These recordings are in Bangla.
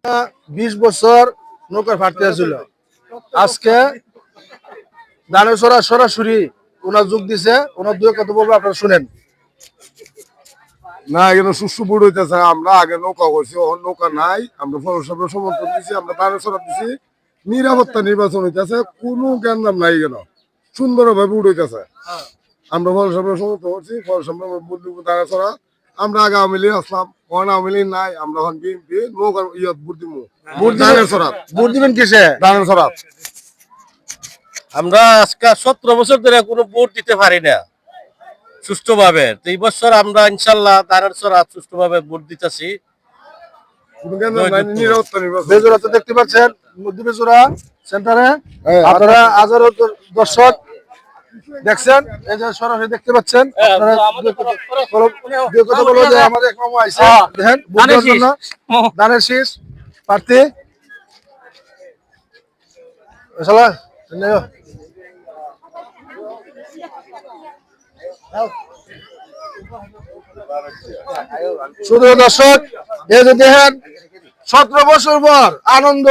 20 বছর নৌকার ফাটতে ছিল, আজকে দানের সরাসরি ওনার যোগ দিছে, ওনার দুই কথা বলবো, আপনারা শুনেন। না, এখানে সুস্থ বুট হইতেছে। আমরা আগে নৌকা করছি, এখন নৌকা নাই। আমরা পৌরসভার সমর্থন দিচ্ছি, আমরা দানের সরাব দিচ্ছি। নিরাপত্তা নির্বাচন হইতেছে, কোনো গ্যাঞ্জাম নাই। কেন সুন্দরভাবে বুট হইতেছে। আমরা পৌরসভার সমর্থন করছি, পৌরসভা বুট দিব দানের সরা। আমরা আগে আওয়ামী লীগ আসলাম, এখন আওয়ামী লীগ নাই। আমরা এখন বিএনপি নৌকার বুট দিব, দানের সরাব। ভোট দিবেন কিসে? দানের সরাব। আমরা আজকে 17 বছর ধরে কোনো ভোট দিতে পারি না সুষ্ঠুভাবে। তো এই বছর আমরা ইনশাল্লাহ দানের সরাব সুষ্ঠুভাবে ভোট দিতেছি। বেজোরা তো দেখতে পাচ্ছেন, মধ্য বেজোরা সেন্টারে আপনারা হাজারো দর্শক দেখছেন, এই যে সরাসরি দেখতে পাচ্ছেন। আপনারা দুই কথা বলো যে আমাদের এক মামা আইছে, দেখেন ভোট দেওয়ার জন্য দানের শীষ প্রার্থী। শালা নেও। শুধু দর্শক, এই যে দেখেন 17 বছর পর আনন্দ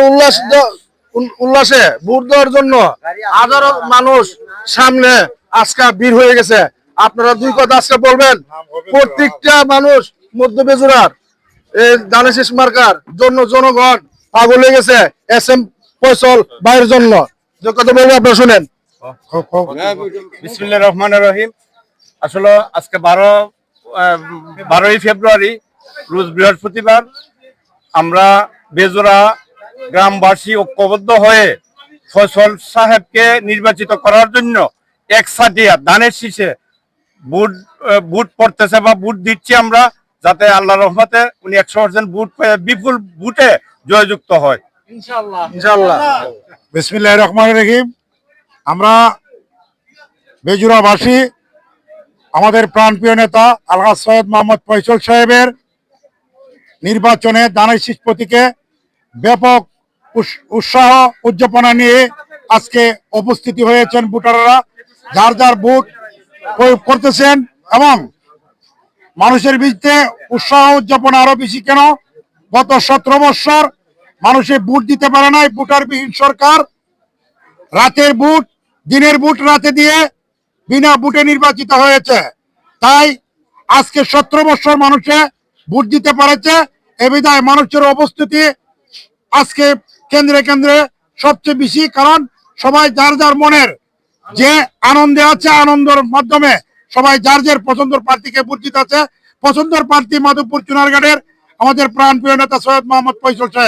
উল্লাসে ভোট দেওয়ার জন্য হাজারো মানুষ সামনে আজকে ভিড় হয়ে গেছে। আপনারা দুই কথা আজকে বলবেন, প্রত্যেকটা মানুষ মধ্য বেজুরার এই দানের শীষ মার্কার জন্য জনগণ পাগল হয়ে গেছে SM ফয়সল ভাইয়ের জন্য। যে কথা বলবো আপনারা শুনেন। বিসমিল্লাহির রহমানির রহিম। আসলে আজকে 12ই ফেব্রুয়ারি রোজ বৃহস্পতিবার, আমরা বেজোরা গ্রামবাসী ঐক্যবদ্ধ হয়ে ফয়সল সাহেবকে নির্বাচিত করার জন্য একসাথে ধানের শীষে বুট পড়তেছে বা বুট দিচ্ছি আমরা, যাতে আল্লাহর রহমতে উনি 100% বুট পেয়ে বিপুল বুটে জয়যুক্ত হয় ইনশাআল্লাহ। বিসমিল্লাহির রহমানির রহিম। আমরা বেজুরাবাসী আমাদের প্রাণপ্রিয় নেতা আলহাজ সৈয়দ মোহাম্মদ ফয়সল সাহেবের নির্বাচনে দানের শীষ প্রতীকে ব্যাপক উৎসাহ উদ্যাপনা নিয়ে আজকে উপস্থিতি হয়েছেন ভোটাররা। যার যার ভোট প্রয়োগ করতেছেন এবং মানুষের ভিতরে উৎসাহ উদ্যাপনা আরো বেশি। কেন গত 17 বছর মানুষে ভোট দিতে পারে নাই, ভোটারবিহীন সরকার। রাতের ভোট দিনের ভোট রাতে দিয়ে বিনা ভোটে নির্বাচিত হয়েছে। তাই আজকে 17 বছর মানুষে ভোট দিতে পারেছে। এ বিধায় মানুষের উপস্থিতি আজকে কেন্দ্রে কেন্দ্রে সবচেয়ে বেশি, কারণ সবাই যার যার মনের যে আনন্দে আছে, আনন্দের মাধ্যমে সবাই যার যার পছন্দের প্রার্থীকে ভোট দিতে আছে। পছন্দের প্রার্থী মাধবপুর চুনারঘাটের আমাদের প্রাণপ্রিয় নেতা সৈয়দ মোহাম্মদ ফয়সল সাহেব।